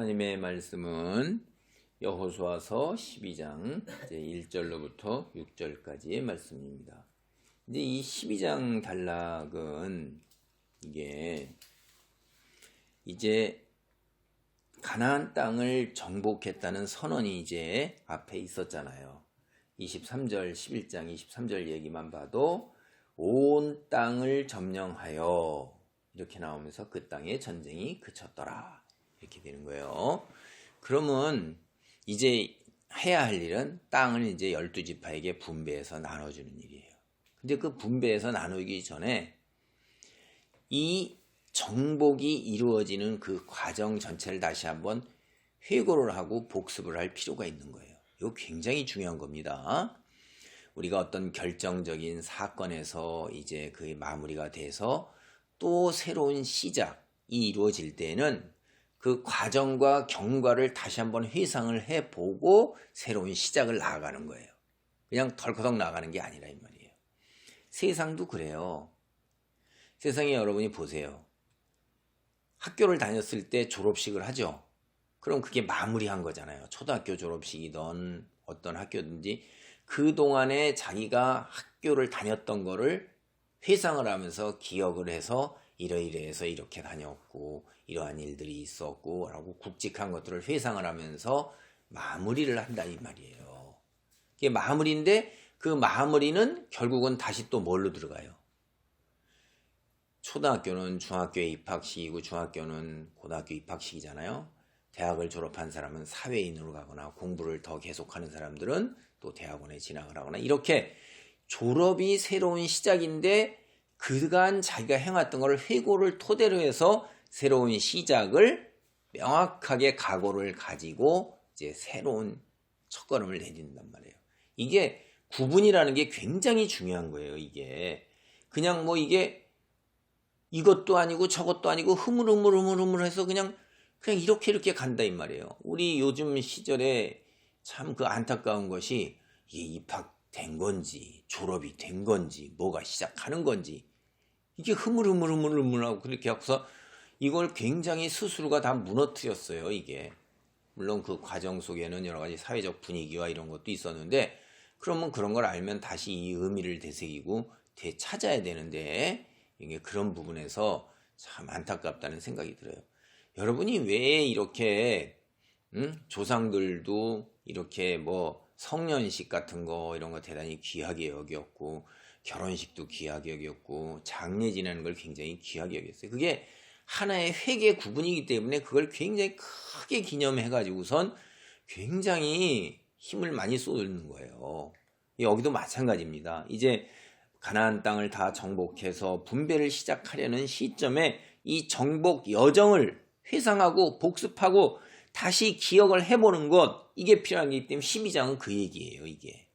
하나님의 말씀은 여호수아서 12장 이제 1절로부터 6절까지의 말씀입니다. 이제 이 12장 단락은 이게 이제 가나안 땅을 정복했다는 선언이 이제 앞에 있었잖아요. 23절 11장 23절 얘기만 봐도 온 땅을 점령하여 이렇게 나오면서 그 땅에 전쟁이 그쳤더라 이렇게 되는 거예요. 그러면 이제 해야 할 일은 땅을 이제 12지파에게 분배해서 나눠주는 일이에요. 근데 그 분배해서 나누기 전에 이 정복이 이루어지는 그 과정 전체를 다시 한번 회고를 하고 복습을 할 필요가 있는 거예요. 이거 굉장히 중요한 겁니다. 우리가 어떤 결정적인 사건에서 이제 그 마무리가 돼서 또 새로운 시작이 이루어질 때는 그 과정과 경과를 다시 한번 회상을 해보고 새로운 시작을 나아가는 거예요. 그냥 덜커덕 나가는 게 아니라 이 말이에요. 세상도 그래요. 세상에 여러분이 보세요. 학교를 다녔을 때 졸업식을 하죠. 그럼 그게 마무리한 거잖아요. 초등학교 졸업식이든 어떤 학교든지 그동안에 자기가 학교를 다녔던 거를 회상을 하면서 기억을 해서 이러이러해서 이렇게 다녔고 이러한 일들이 있었고 라고 굵직한 것들을 회상을 하면서 마무리를 한다 이 말이에요. 이게 마무리인데 그 마무리는 결국은 다시 또 뭘로 들어가요? 초등학교는 중학교에 입학식이고 중학교는 고등학교 입학식이잖아요. 대학을 졸업한 사람은 사회인으로 가거나 공부를 더 계속하는 사람들은 또 대학원에 진학을 하거나 이렇게 졸업이 새로운 시작인데 그간 자기가 해왔던 걸 회고를 토대로 해서 새로운 시작을 명확하게 각오를 가지고 이제 새로운 첫걸음을 내딛는단 말이에요. 이게 구분이라는 게 굉장히 중요한 거예요. 이게 그냥 뭐 이게 이것도 아니고 저것도 아니고 흐물흐물해서 그냥 이렇게 간다 이 말이에요. 우리 요즘 시절에 참 그 안타까운 것이 이게 입학된 건지 졸업이 된 건지 뭐가 시작하는 건지 이게 흐물흐물하고 그렇게 해서 이걸 굉장히 스스로가 다 무너뜨렸어요. 이게 물론 그 과정 속에는 여러 가지 사회적 분위기와 이런 것도 있었는데 그러면 그런 걸 알면 다시 이 의미를 되새기고 되찾아야 되는데 이게 그런 부분에서 참 안타깝다는 생각이 들어요. 여러분이 왜 이렇게 조상들도 이렇게 뭐 성년식 같은 거 이런 거 대단히 귀하게 여겼고 결혼식도 귀하게 여겼고 장례 지내는 걸 굉장히 귀하게 여겼어요. 그게 하나의 획의 구분이기 때문에 그걸 굉장히 크게 기념해가지고선 굉장히 힘을 많이 쏟는 거예요. 여기도 마찬가지입니다. 이제 가나안 땅을 다 정복해서 분배를 시작하려는 시점에 이 정복 여정을 회상하고 복습하고 다시 기억을 해보는 것 이게 필요하기 때문에 12장은 그 얘기예요. 이게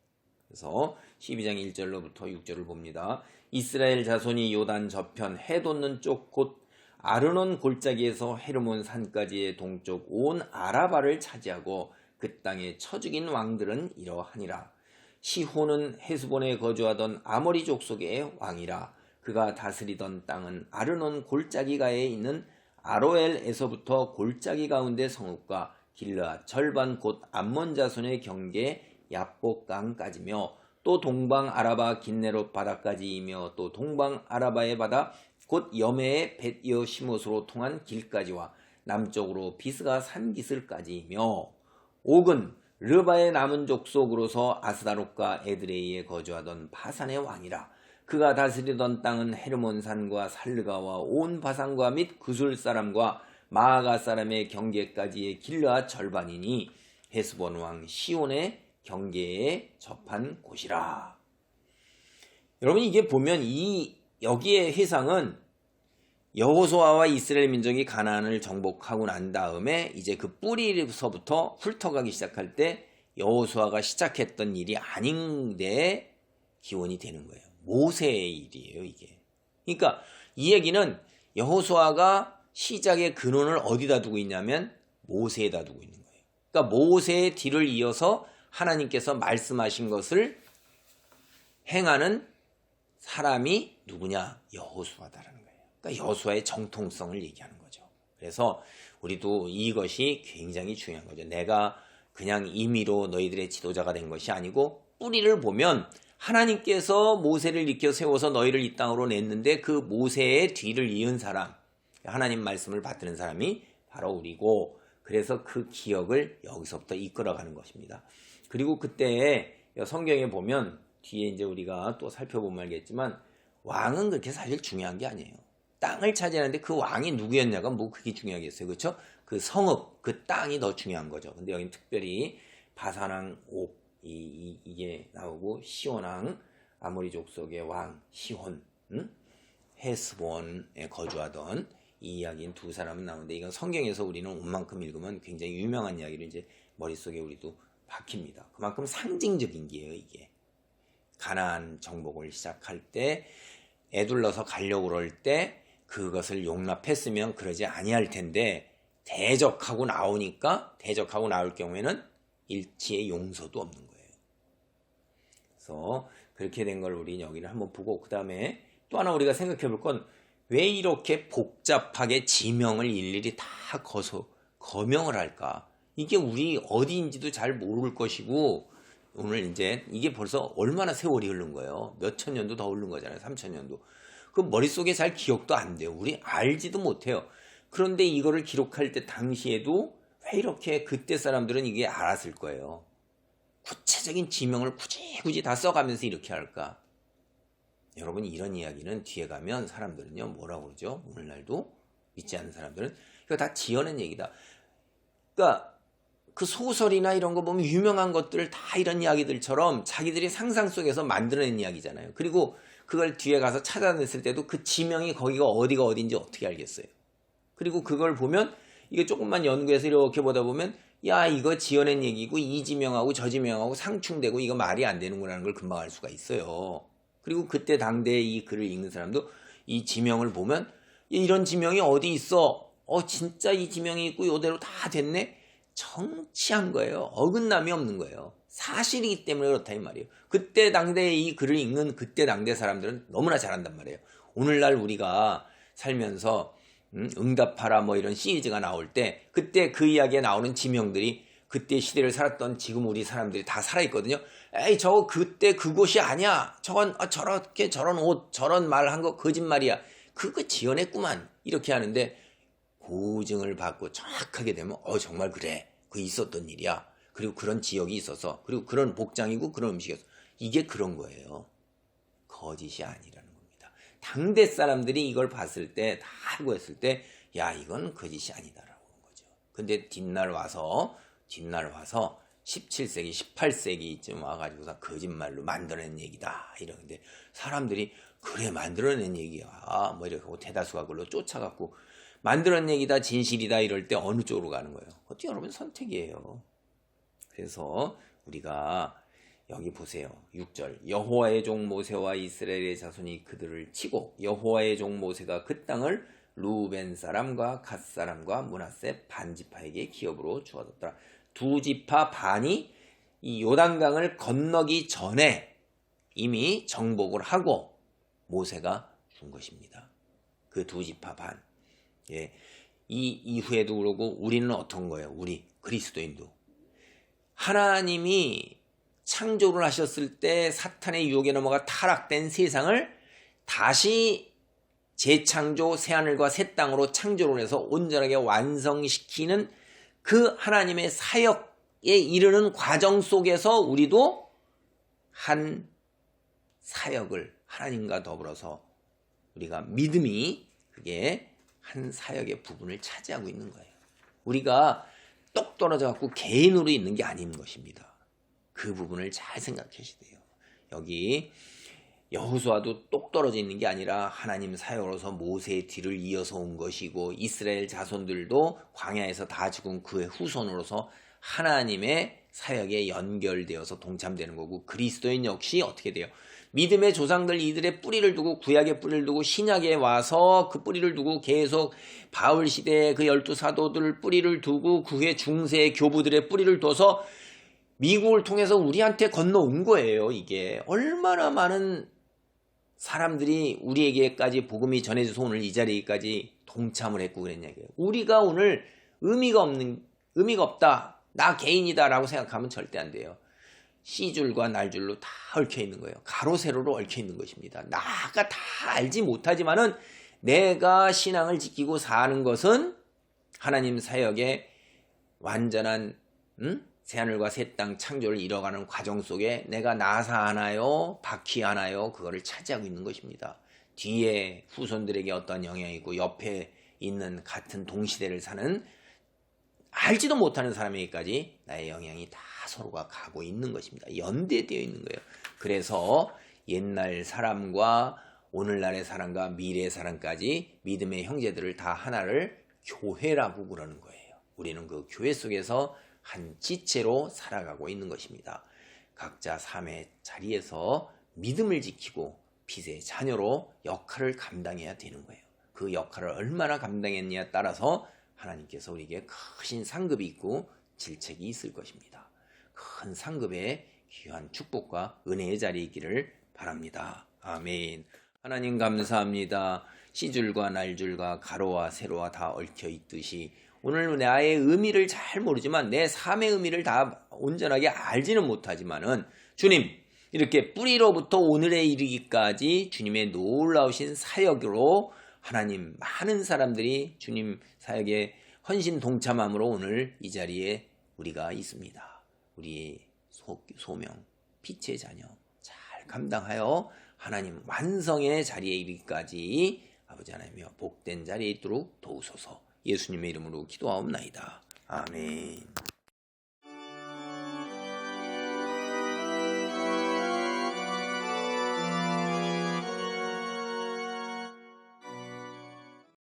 그래서 12장 1절로부터 6절을 봅니다. 이스라엘 자손이 요단 저편 해 돋는 쪽 곧 아르논 골짜기에서 헤르몬 산까지의 동쪽 온 아라바를 차지하고 그 땅에 쳐 죽인 왕들은 이러하니라. 시호는 헤스본에 거주하던 아모리 족속의 왕이라. 그가 다스리던 땅은 아르논 골짜기가에 있는 아로엘에서부터 골짜기 가운데 성읍과 길르앗 절반 곧 암몬 자손의 경계 야복강까지며 또 동방 아라바 긴네롯 바다까지이며 또 동방 아라바의 바다 곧 여메의 벳여시못으로 통한 길까지와 남쪽으로 비스가 산기슬까지이며 옥은 르바의 남은 족속으로서 아스다롯과 에드레이에 거주하던 바산의 왕이라. 그가 다스리던 땅은 헤르몬산과 살르가와 온 바산과 및 그술 사람과 마아가 사람의 경계까지의 길르앗 절반이니 헤스본 왕 시온의 경계에 접한 곳이라. 여러분 이게 보면 여기에 해상은 여호수아와 이스라엘 민족이 가나안을 정복하고 난 다음에 이제 그 뿌리서부터 훑어가기 시작할 때 여호수아가 시작했던 일이 아닌데 기원이 되는 거예요. 모세의 일이에요, 이게. 그러니까 이 얘기는 여호수아가 시작의 근원을 어디다 두고 있냐면 모세에다 두고 있는 거예요. 그러니까 모세의 뒤를 이어서 하나님께서 말씀하신 것을 행하는 사람이 누구냐? 여호수아다라는 거예요. 그러니까 여호수아의 정통성을 얘기하는 거죠. 그래서 우리도 이것이 굉장히 중요한 거죠. 내가 그냥 임의로 너희들의 지도자가 된 것이 아니고 뿌리를 보면 하나님께서 모세를 일으켜 세워서 너희를 이 땅으로 냈는데 그 모세의 뒤를 이은 사람, 하나님 말씀을 받드는 사람이 바로 우리고, 그래서 그 기억을 여기서부터 이끌어가는 것입니다. 그리고 그때 성경에 보면 뒤에 이제 우리가 또 살펴보면 알겠지만 왕은 그렇게 사실 중요한 게 아니에요. 땅을 차지하는데 그 왕이 누구였냐가 뭐 그게 중요하겠어요. 그렇죠? 그 성읍, 그 땅이 더 중요한 거죠. 근데 여기는 특별히 바산왕 옥, 이게 나오고 시온왕, 아모리 족속의 왕 시혼, 헤스본에 거주하던 이 이야기인 두 사람은 나오는데, 이건 성경에서 우리는 온 만큼 읽으면 굉장히 유명한 이야기를 이제 머릿속에 우리도 박힙니다. 그만큼 상징적인 게예요. 이게 가나안 정복을 시작할 때 애둘러서 가려고 그럴 때 그것을 용납했으면 그러지 아니할 텐데, 대적하고 나올 경우에는 일치의 용서도 없는 거예요. 그래서 그렇게 된 걸 우리 여기를 한번 보고, 그 다음에 또 하나 우리가 생각해 볼 건, 왜 이렇게 복잡하게 지명을 일일이 다 거명을 할까? 이게 우리 어디인지도 잘 모를 것이고, 오늘 이제 이게 벌써 얼마나 세월이 흐른 거예요. 몇천 년도 더 흐른 거잖아요. 3,000년도. 그 머릿속에 잘 기억도 안 돼요. 우리 알지도 못해요. 그런데 이거를 기록할 때 당시에도 왜 이렇게 그때 사람들은 이게 알았을 거예요. 구체적인 지명을 굳이 다 써가면서 이렇게 할까? 여러분, 이런 이야기는 뒤에 가면 사람들은요, 뭐라고 그러죠? 오늘날도 믿지 않는 사람들은 이거 다 지어낸 얘기다. 그러니까 그 소설이나 이런 거 보면 유명한 것들 다 이런 이야기들처럼 자기들이 상상 속에서 만들어낸 이야기잖아요. 그리고 그걸 뒤에 가서 찾아냈을 때도 그 지명이 거기가 어디가 어딘지 어떻게 알겠어요? 그리고 그걸 보면 이게 조금만 연구해서 이렇게 보다 보면, 야, 이거 지어낸 얘기고 이 지명하고 저 지명하고 상충되고 이거 말이 안 되는구나라는 걸 금방 알 수가 있어요. 그리고 그때 당대에 이 글을 읽는 사람도 이 지명을 보면, 이런 지명이 어디 있어? 진짜 이 지명이 있고 이대로 다 됐네? 정치한 거예요. 어긋남이 없는 거예요. 사실이기 때문에 그렇다 이 말이에요. 그때 당대에 이 글을 읽는 그때 당대 사람들은 너무나 잘한단 말이에요. 오늘날 우리가 살면서 응답하라 뭐 이런 시리즈가 나올 때 그때 그 이야기에 나오는 지명들이 그때 시대를 살았던 지금 우리 사람들이 다 살아있거든요. 에이, 저거 그때 그곳이 아니야. 저건 저렇게 저런 옷 저런 말 한 거 거짓말이야. 그거 지어냈구만. 이렇게 하는데 고증을 받고 정확하게 되면 정말 그래. 그 있었던 일이야. 그리고 그런 지역이 있어서, 그리고 그런 복장이고 그런 음식이었어. 이게 그런 거예요. 거짓이 아니라는 겁니다. 당대 사람들이 이걸 봤을 때, 다 알고 했을 때, 야, 이건 거짓이 아니다라고 하는 거죠. 근데 뒷날 와서 17세기, 18세기쯤 와가지고서 거짓말로 만들어낸 얘기다. 이러는데 사람들이 그래, 만들어낸 얘기야. 뭐 이렇게 하고 대다수가 그걸로 쫓아갖고 만들어낸 얘기다, 진실이다 이럴 때 어느 쪽으로 가는 거예요? 그것도 여러분 선택이에요. 그래서 우리가 여기 보세요. 6절. 여호와의 종 모세와 이스라엘의 자손이 그들을 치고 여호와의 종 모세가 그 땅을 루벤 사람과 갓 사람과 므낫세 반지파에게 기업으로 주어졌더라. 두 지파 반이 이 요단강을 건너기 전에 이미 정복을 하고 모세가 준 것입니다. 그 두 지파 반. 예. 이 이후에도 그러고 우리는 어떤 거예요? 우리 그리스도인도 하나님이 창조를 하셨을 때 사탄의 유혹에 넘어가 타락된 세상을 다시 재창조, 새하늘과 새 땅으로 창조를 해서 온전하게 완성시키는 그 하나님의 사역에 이르는 과정 속에서 우리도 한 사역을 하나님과 더불어서 우리가 믿음이 그게 한 사역의 부분을 차지하고 있는 거예요. 우리가 똑 떨어져 갖고 개인으로 있는 게 아닌 것입니다. 그 부분을 잘 생각하셔야 돼요. 여기 여호수아도 똑 떨어져 있는 게 아니라 하나님 사역으로서 모세의 뒤를 이어서 온 것이고 이스라엘 자손들도 광야에서 다 죽은 그의 후손으로서 하나님의 사역에 연결되어서 동참되는 거고 그리스도인 역시 어떻게 돼요? 믿음의 조상들 이들의 뿌리를 두고 구약의 뿌리를 두고 신약에 와서 그 뿌리를 두고 계속 바울 시대의 그 12사도들 뿌리를 두고 그 후에 중세 교부들의 뿌리를 둬서 미국을 통해서 우리한테 건너온 거예요. 이게 얼마나 많은 사람들이 우리에게까지 복음이 전해져서 오늘 이 자리에까지 동참을 했고 그랬냐. 우리가 오늘 의미가 없다. 나 개인이다라고 생각하면 절대 안 돼요. C줄과 날줄로 다 얽혀 있는 거예요. 가로 세로로 얽혀 있는 것입니다. 나가 다 알지 못하지만은 내가 신앙을 지키고 사는 것은 하나님 사역의 완전한 새하늘과 새 땅 창조를 이뤄가는 과정 속에 내가 나사하나요? 바퀴하나요? 그거를 차지하고 있는 것입니다. 뒤에 후손들에게 어떠한 영향이 있고 옆에 있는 같은 동시대를 사는 알지도 못하는 사람에게까지 나의 영향이 다 서로가 가고 있는 것입니다. 연대되어 있는 거예요. 그래서 옛날 사람과 오늘날의 사람과 미래의 사람까지 믿음의 형제들을 다 하나를 교회라고 그러는 거예요. 우리는 그 교회 속에서 한 지체로 살아가고 있는 것입니다. 각자 삶의 자리에서 믿음을 지키고 빛의 자녀로 역할을 감당해야 되는 거예요. 그 역할을 얼마나 감당했느냐에 따라서 하나님께서 우리에게 크신 상급이 있고 질책이 있을 것입니다. 큰 상급의 귀한 축복과 은혜의 자리에 있기를 바랍니다. 아멘. 하나님 감사합니다. C줄과 날줄과 가로와 세로와 다 얽혀 있듯이 오늘 나의 의미를 잘 모르지만 내 삶의 의미를 다 온전하게 알지는 못하지만은 주님 이렇게 뿌리로부터 오늘에 이르기까지 주님의 놀라우신 사역으로 하나님 많은 사람들이 주님 사역에 헌신 동참함으로 오늘 이 자리에 우리가 있습니다. 우리의 소명, 빛의 자녀 잘 감당하여 하나님 완성의 자리에 이르기까지 아버지 하나님이여 복된 자리에 있도록 도우소서. 예수님의 이름으로 기도하옵나이다. 아멘.